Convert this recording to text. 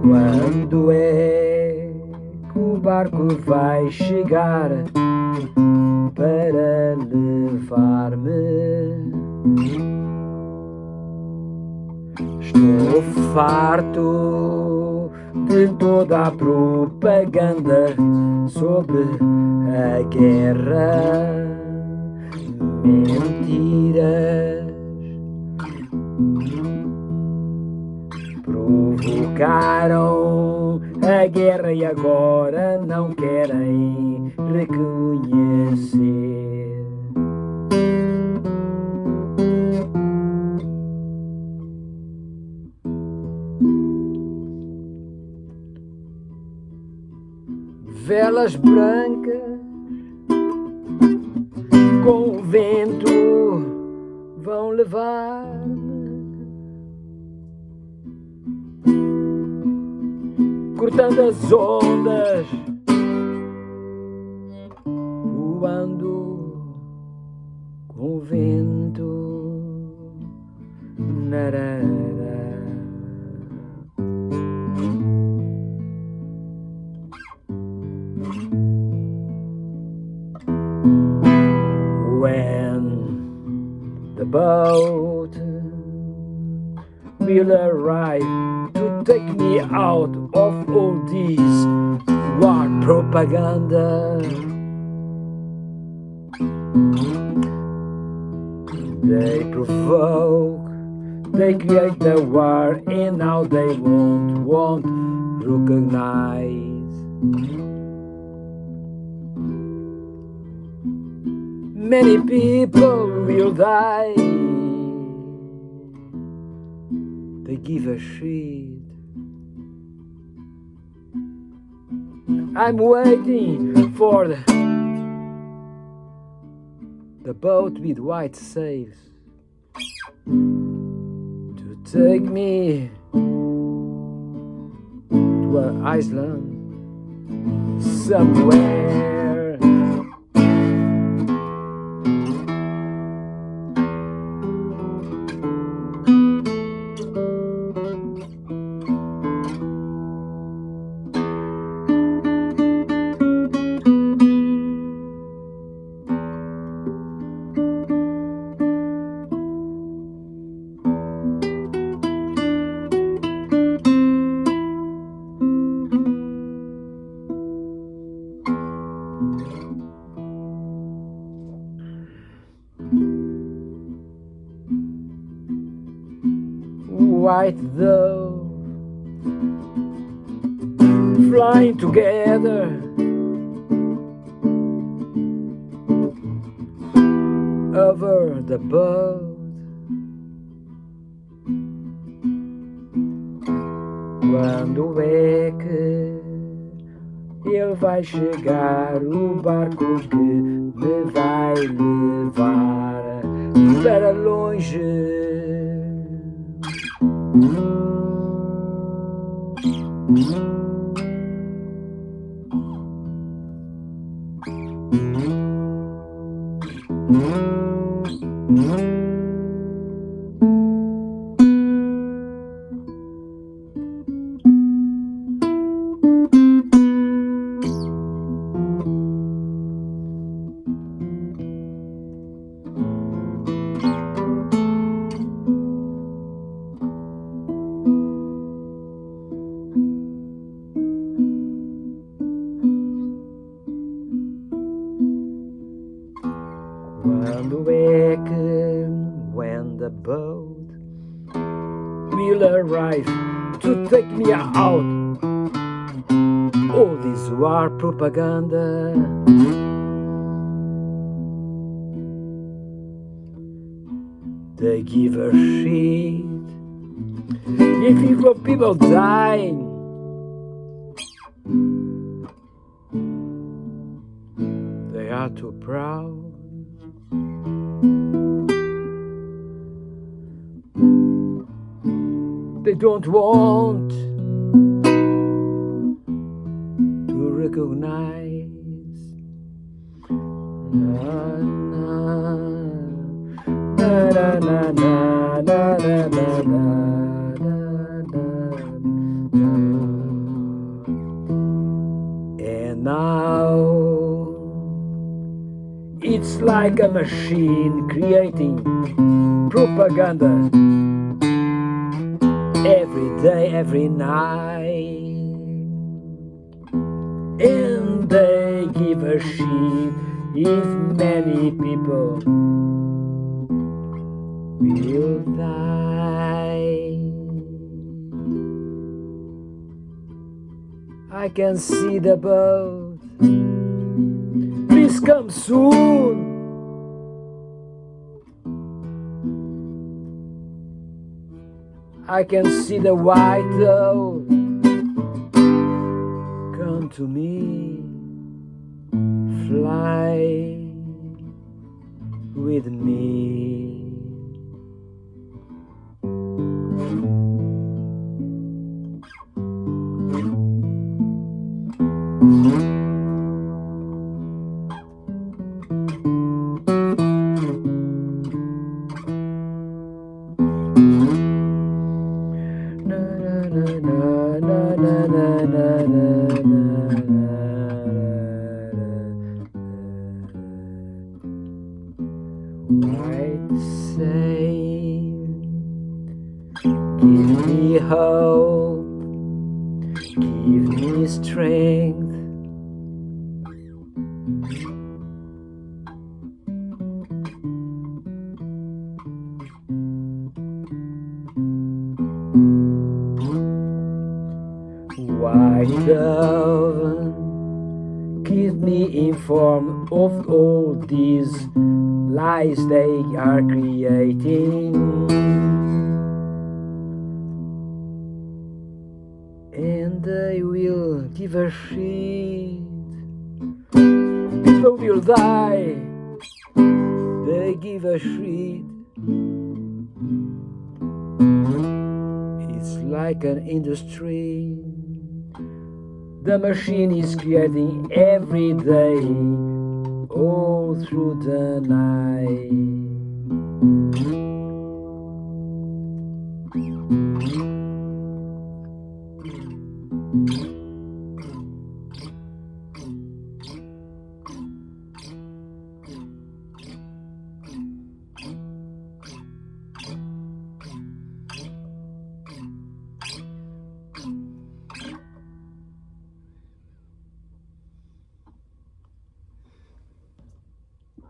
Quando é que o barco vai chegar para levar-me? Estou farto de toda a propaganda sobre a guerra, mentiras. Provocaram a guerra e agora não querem reconhecer. Velas brancas com o vento vão levar-me, cortando as ondas, voando com o vento. Narara. When the boat will arrive to take me out of all this war propaganda, they provoke, they create the war, and now they won't recognize. Many people will die. They give a shit. I'm waiting for the boat with white sails to take me to an island somewhere. White dove flying together, over the boat. Quando é que ele vai chegar, o barco que me vai levar para longe? Quando é que, when the boat will arrive to take me out, all this war propaganda, they give a shit if evil people dying. They are too proud. They don't want to recognize. Na, na, na, na, na, na, na, na, na, na, na, na. now. It's like a machine creating propaganda every day, every night. And they give a shit if many people will die. I can see the boat. Please come soon. I can see the white dove. Come to me, fly with me. White sail, give me hope, give me strength. White dove, keep me informed of all these lies they are creating, and they will give a shit. People will die, they give a shit. It's like an industry. The machine is creating every day, all through the night.